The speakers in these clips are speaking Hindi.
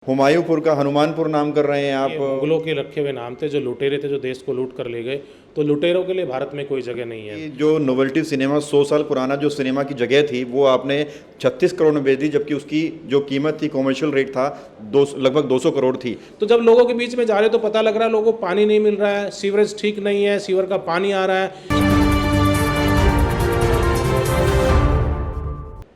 हुमायूंपुर का हनुमानपुर नाम कर रहे हैं आप। ये मुगलों के रखे हुए नाम थे, जो लुटेरे थे, जो देश को लूट कर ले गए। तो लुटेरों के लिए भारत में कोई जगह नहीं है। ये जो नोवेल्टी सिनेमा 100 साल पुराना जो सिनेमा की जगह थी वो आपने 36 करोड़ में बेच दी, जबकि उसकी जो कीमत थी, कॉमर्शियल रेट था लगभग 200 करोड़ थी। तो जब लोगों के बीच में जा रहे तो पता लग रहा है लोगों को पानी नहीं मिल रहा है, सीवरेज ठीक नहीं है, सीवर का पानी आ रहा है।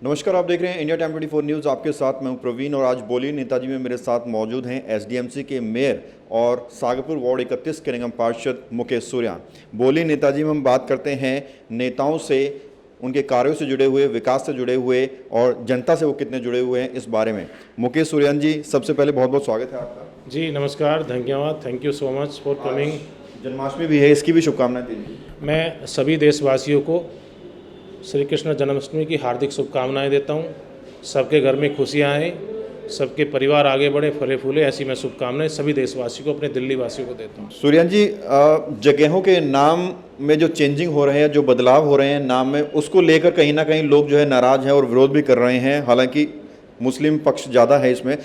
नमस्कार, आप देख रहे हैं इंडिया टाइम 24 न्यूज़। आपके साथ मैं हूं प्रवीण और आज बोली नेताजी में मेरे साथ मौजूद हैं एसडीएमसी के मेयर और सागरपुर वार्ड 31 के निगम पार्षद मुकेश सूर्यान। बोली नेताजी में हम बात करते हैं नेताओं से, उनके कार्यों से जुड़े हुए, विकास से जुड़े हुए और जनता से वो कितने जुड़े हुए हैं, इस बारे में। मुकेश सूर्यान जी, सबसे पहले बहुत बहुत स्वागत है आपका। जी नमस्कार, धन्यवाद, thank you so much for coming. Janmashtami भी है, इसकी भी शुभकामनाएं दीजिए। मैं सभी देशवासियों को श्री कृष्ण जन्माष्टमी की हार्दिक शुभकामनाएं देता हूं। सबके घर में खुशियां आए, सबके परिवार आगे बढ़े, फले फूले, ऐसी मैं शुभकामनाएं सभी देशवासियों को, अपने दिल्ली वासियों को देता हूं। सूर्यान जी, जगहों के नाम में जो चेंजिंग हो रहे हैं, जो बदलाव हो रहे हैं नाम में, उसको लेकर कहीं ना कहीं लोग जो है नाराज हैं और विरोध भी कर रहे हैं। हालांकि मुस्लिम पक्ष ज़्यादा है इसमें।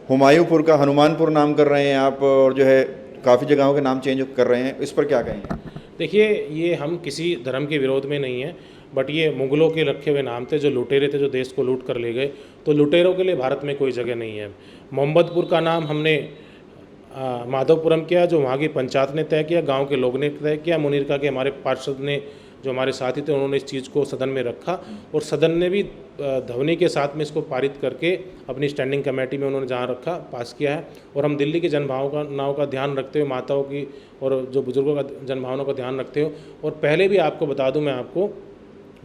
हुमायूंपुर का हनुमानपुर नाम कर रहे हैं आप, और जो है काफ़ी जगहों के नाम चेंज कर रहे हैं, इस पर क्या कहेंगे? देखिए, ये हम किसी धर्म के विरोध में नहीं है, बट ये मुगलों के रखे हुए नाम थे, जो लुटेरे थे, जो देश को लूट कर ले गए। तो लुटेरों के लिए भारत में कोई जगह नहीं है। मोहम्मदपुर का नाम हमने माधवपुरम किया, जो वहाँ की पंचायत ने तय किया, गांव के लोग ने तय किया। मुनीरका के हमारे पार्षद ने, जो हमारे साथी थे, उन्होंने इस चीज़ को सदन में रखा और सदन ने भी ध्वनि के साथ में इसको पारित करके अपनी स्टैंडिंग कमेटी में उन्होंने जहाँ रखा, पास किया है। और हम दिल्ली की जनभावनाओं का ध्यान रखते हुए, माताओं की और जो बुजुर्गों का जनभावनाओं का ध्यान रखते हुए, और पहले भी आपको बता दूं मैं आपको,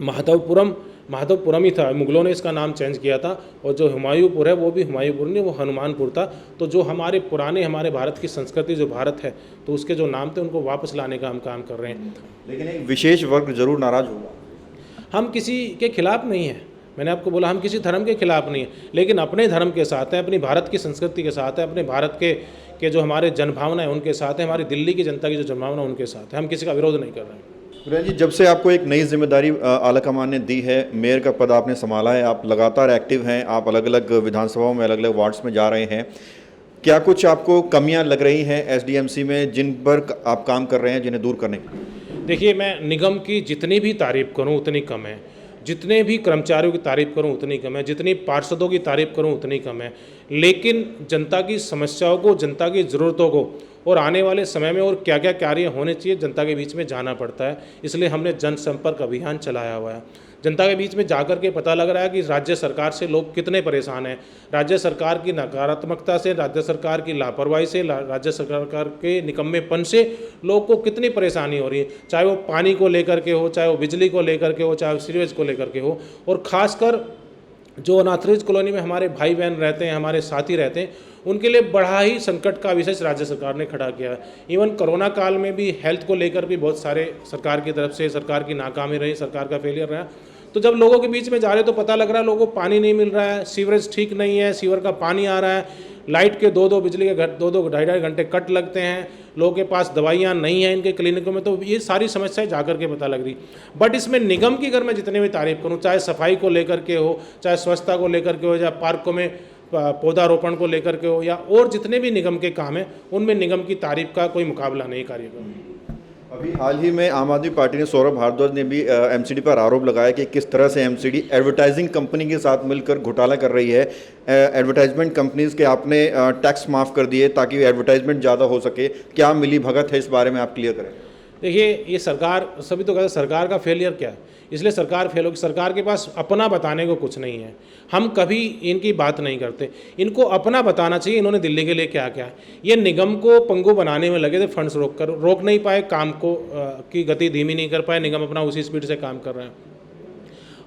माधवपुरम ही था, मुगलों ने इसका नाम चेंज किया था। और जो हुमायूंपुर है वो भी हुमायूंपुर नहीं, वो हनुमानपुर था। तो जो हमारे पुराने, हमारे भारत की संस्कृति, जो भारत है, तो उसके जो नाम थे उनको वापस लाने का हम काम कर रहे हैं। लेकिन एक विशेष वर्ग जरूर नाराज होगा। हम किसी के खिलाफ नहीं हैं, मैंने आपको बोला हम किसी धर्म के खिलाफ नहीं है, लेकिन अपने धर्म के साथ हैं, अपनी भारत की संस्कृति के साथ है, अपने भारत के जो हमारे जनभावना है उनके साथ है, हमारी दिल्ली की जनता की जो जनभावना उनके साथ है। हम किसी का विरोध नहीं कर रहे हैं। सूर्यान जी, जब से आपको एक नई जिम्मेदारी आलाकमान ने दी है, मेयर का पद आपने संभाला है, आप लगातार एक्टिव हैं, आप अलग अलग विधानसभाओं में, अलग अलग वार्ड्स में जा रहे हैं, क्या कुछ आपको कमियां लग रही हैं एसडीएमसी में जिन पर आप काम कर रहे हैं, जिन्हें दूर करने की? देखिए, मैं निगम की जितनी भी तारीफ़ करूं उतनी कम है, जितने भी कर्मचारियों की तारीफ़ करूं उतनी कम है, जितनी पार्षदों की तारीफ़ करूं उतनी कम है। लेकिन जनता की समस्याओं को, जनता की ज़रूरतों को और आने वाले समय में और क्या क्या कार्य होने चाहिए, जनता के बीच में जाना पड़ता है। इसलिए हमने जनसंपर्क अभियान चलाया हुआ है। जनता के बीच में जाकर के पता लग रहा है कि राज्य सरकार से लोग कितने परेशान हैं, राज्य सरकार की नकारात्मकता से, राज्य सरकार की लापरवाही से, राज्य सरकार के निकम्मेपन से लोग को कितनी परेशानी हो रही है, चाहे वो पानी को लेकर के हो, चाहे वो बिजली को लेकर के हो, चाहे वो सीवेज को लेकर के हो। और ख़ासकर जो अनाथरिज कॉलोनी में हमारे भाई बहन रहते हैं, हमारे साथी रहते हैं, उनके लिए बड़ा ही संकट का विषय राज्य सरकार ने खड़ा किया है। इवन कोरोना काल में भी हेल्थ को लेकर भी बहुत सारे सरकार की तरफ से, सरकार की नाकामी रही, सरकार का फेलियर रहा। तो जब लोगों के बीच में जा रहे तो पता लग रहा है लोगों को पानी नहीं मिल रहा है, सीवरेज ठीक नहीं है, सीवर का पानी आ रहा है, लाइट के दो बिजली के 2-2 घंटे कट लगते हैं, लोगों के पास दवाइयाँ नहीं हैं इनके क्लिनिकों में। तो ये सारी समस्याएं जाकर के पता लग रही। बट इसमें निगम की अगर मैं जितने भी तारीफ करूँ, चाहे सफाई को लेकर के हो, चाहे स्वच्छता को लेकर के हो, चाहे पार्कों में पौधारोपण को लेकर के हो, या और जितने भी निगम के काम हैं, उनमें निगम की तारीफ का कोई मुकाबला नहीं कार्यक्रम। अभी हाल ही में आम आदमी पार्टी ने, सौरभ भारद्वाज ने भी एमसीडी पर आरोप लगाया कि किस तरह से एमसीडी एडवर्टाइजिंग कंपनी के साथ मिलकर घोटाला कर रही है। एडवर्टाइजमेंट कंपनीज के आपने टैक्स माफ़ कर दिए ताकि एडवर्टाइजमेंट ज़्यादा हो सके। क्या मिली भगत है, इस बारे में आप क्लियर करें। देखिए, ये सरकार, सभी तो कहते हैं सरकार का फेलियर क्या है, इसलिए सरकार फेल होगी। सरकार के पास अपना बताने को कुछ नहीं है। हम कभी इनकी बात नहीं करते, इनको अपना बताना चाहिए इन्होंने दिल्ली के लिए क्या क्या है। ये निगम को पंगु बनाने में लगे थे, फंड्स रोक नहीं पाए, काम को की गति धीमी नहीं कर पाए, निगम अपना उसी स्पीड से काम कर रहा है।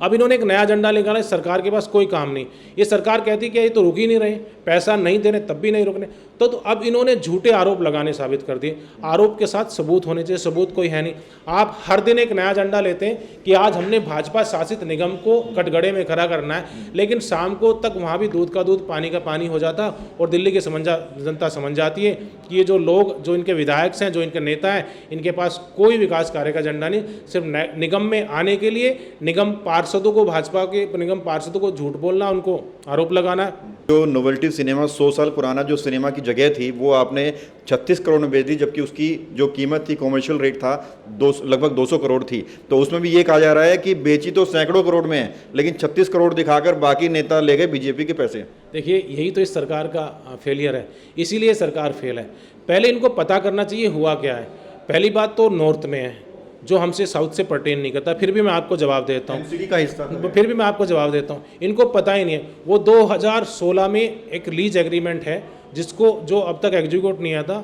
अब इन्होंने एक नया एजेंडा निकाला, सरकार के पास कोई कि नहीं। ये सरकार कहती कि ये तो रुक ही नहीं रहे, पैसा नहीं दे रहे तब भी नहीं रुकने। तो अब इन्होंने झूठे आरोप लगाने साबित कर दिए। आरोप के साथ सबूत होने चाहिए, सबूत कोई है नहीं। आप हर दिन एक नया एजेंडा लेते हैं कि आज हमने भाजपा शासित निगम को कटघरे में खड़ा करना है, लेकिन शाम को तक वहाँ भी दूध का दूध, पानी का पानी हो जाता। और दिल्ली की जनता समझ जाती है कि ये जो लोग, जो इनके विधायक हैं, जो इनके नेता हैं, इनके पास कोई विकास कार्य का एजेंडा नहीं। सिर्फ निगम में आने के लिए, निगम पार्षदों को, भाजपा के निगम पार्षदों को झूठ बोलना, उनको आरोप लगाना है। जो नोवेल्टी सिनेमा 100 साल पुराना जो सिनेमा की जगह थी वो आपने 36 करोड़ में बेच दी, जबकि उसकी जो कीमत थी, कॉमर्शियल रेट था लगभग 200 करोड़ थी। तो उसमें भी ये कहा जा रहा है कि बेची तो सैकड़ों करोड़ में है, लेकिन 36 करोड़ दिखाकर बाकी नेता ले गए बीजेपी के पैसे। देखिए, यही तो इस सरकार का फेलियर है, इसीलिए सरकार फेल है। पहले इनको पता करना चाहिए हुआ क्या है। पहली बात तो नॉर्थ में है जो हमसे साउथ से पर्टेन नहीं करता, फिर भी मैं आपको जवाब देता हूँ, एमसीडी का हिस्सा था। फिर भी मैं आपको जवाब देता हूँ, इनको पता ही नहीं है। वो 2016 में एक लीज एग्रीमेंट है जिसको जो अब तक एग्जीक्यूट नहीं आता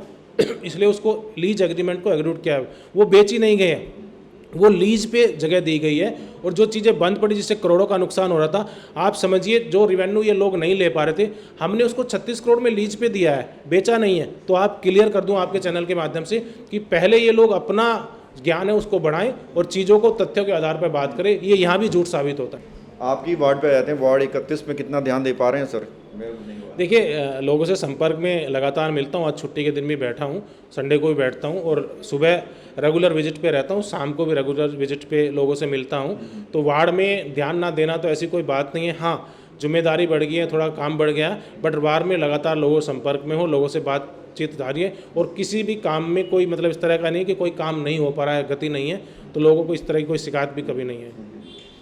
इसलिए उसको लीज एग्रीमेंट को एग्जीक्यूट किया है, वो बेची नहीं गई है, वो लीज पे जगह दी गई है। और जो चीज़ें बंद पड़ी जिससे करोड़ों का नुकसान हो रहा था, आप समझिए जो रेवेन्यू ये लोग नहीं ले पा रहे थे, हमने उसको 36 करोड़ में लीज पे दिया है, बेचा नहीं है। तो आप क्लियर कर दूं आपके चैनल के माध्यम से कि पहले ये लोग अपना ज्ञान है उसको बढ़ाएं और चीज़ों को तथ्यों के आधार पर बात करें। ये यहाँ भी झूठ साबित होता है। आपकी वार्ड पे रहते हैं, वार्ड 31 में कितना ध्यान दे पा रहे हैं सर? देखिए, लोगों से संपर्क में लगातार मिलता हूँ। आज छुट्टी के दिन भी बैठा हूँ, संडे को भी बैठता हूँ और सुबह रेगुलर विजिट पे रहता हूँ, शाम को भी रेगुलर विजिट पे लोगों से मिलता हूँ। तो वार्ड में ध्यान ना देना तो ऐसी कोई बात नहीं है। हाँ, जिम्मेदारी बढ़ गई है, थोड़ा काम बढ़ गया, बट वार्ड में लगातार लोगों से संपर्क में हो, लोगों से बातचीत जारी है और किसी भी काम में कोई मतलब इस तरह का नहीं कि कोई काम नहीं हो पा रहा है, गति नहीं है, तो लोगों को इस तरह की कोई शिकायत भी कभी नहीं है।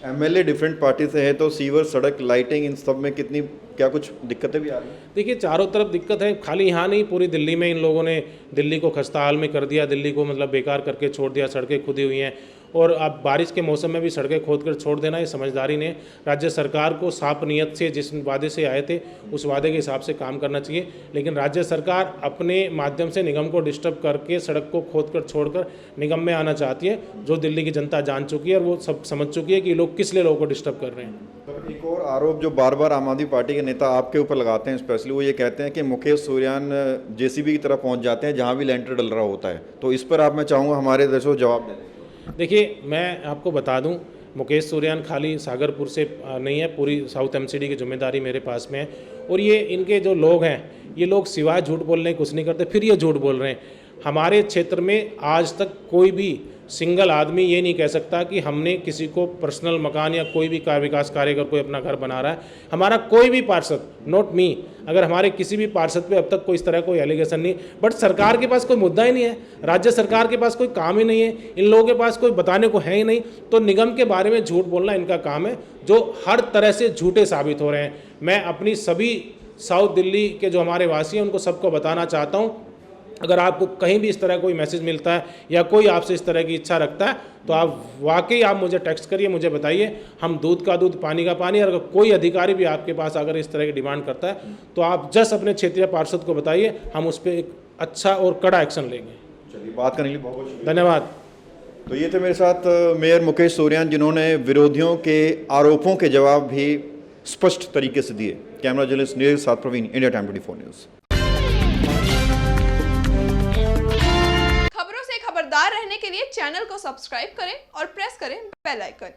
एमएलए डिफरेंट पार्टी से है, तो सीवर, सड़क, लाइटिंग, इन सब में कितनी क्या कुछ दिक्कतें भी आ रही हैं? देखिए, चारों तरफ दिक्कत है, खाली यहाँ नहीं, पूरी दिल्ली में इन लोगों ने दिल्ली को खस्ता हाल में कर दिया, दिल्ली को मतलब बेकार करके छोड़ दिया, सड़कें खुदी हुई हैं। और अब बारिश के मौसम में भी सड़कें खोद कर छोड़ देना, ये समझदारी ने राज्य सरकार को साफ नियत से जिस वादे से आए थे उस वादे के हिसाब से काम करना चाहिए। लेकिन राज्य सरकार अपने माध्यम से निगम को डिस्टर्ब करके सड़क को खोद कर छोड़कर निगम में आना चाहती है, जो दिल्ली की जनता जान चुकी है और वो सब समझ चुकी है कि लोग किस लिए लोगों को डिस्टर्ब कर रहे हैं। तो एक और आरोप जो बार बार आम आदमी पार्टी के नेता आपके ऊपर लगाते हैं स्पेशली, वो ये कहते हैं कि मुकेश सूर्यान जेसीबी की तरह पहुंच जाते हैं जहां भी लेंटर डल रहा होता है। तो इस पर आप, मैं चाहूँगा हमारे दर्शकों जवाब दें। देखिए, मैं आपको बता दूं, मुकेश सूर्यान खाली सागरपुर से नहीं है, पूरी साउथ एमसीडी की जिम्मेदारी मेरे पास में है। और ये इनके जो लोग हैं, ये लोग सिवाय झूठ बोलने कुछ नहीं करते, फिर ये झूठ बोल रहे हैं। हमारे क्षेत्र में आज तक कोई भी सिंगल आदमी ये नहीं कह सकता कि हमने किसी को पर्सनल मकान या कोई भी विकास कार्य अगर कोई अपना घर बना रहा है, हमारा कोई भी पार्षद, नॉट मी, अगर हमारे किसी भी पार्षद पे अब तक कोई इस तरह कोई एलिगेशन नहीं। बट सरकार के पास कोई मुद्दा ही नहीं है, राज्य सरकार के पास कोई काम ही नहीं है, इन लोगों के पास कोई बताने को है ही नहीं। तो निगम के बारे में झूठ बोलना इनका काम है, जो हर तरह से झूठे साबित हो रहे हैं। मैं अपनी सभी साउथ दिल्ली के जो हमारे वासी हैं उनको सबको बताना चाहता हूँ, अगर आपको कहीं भी इस तरह कोई मैसेज मिलता है या कोई आपसे इस तरह की इच्छा रखता है तो आप वाकई आप मुझे टेक्स्ट करिए, मुझे बताइए। हम दूध का दूध, पानी का पानी। और अगर कोई अधिकारी भी आपके पास अगर इस तरह की डिमांड करता है तो आप जस्ट अपने क्षेत्रीय पार्षद को बताइए, हम उस पर एक अच्छा और कड़ा एक्शन लेंगे। चलिए, बात करने के लिए बहुत बहुत शुक्रिया। धन्यवाद। तो ये थे मेरे साथ मेयर मुकेश सूर्यान, जिन्होंने विरोधियों के आरोपों के जवाब भी स्पष्ट तरीके से दिए। कैमरा जर्नलिस्ट नीरज साथ प्रवीण, इंडिया टाइम 24 न्यूज़। खबरों से खबरदार रहने के लिए चैनल को सब्सक्राइब करें और प्रेस करें बेल आइकन।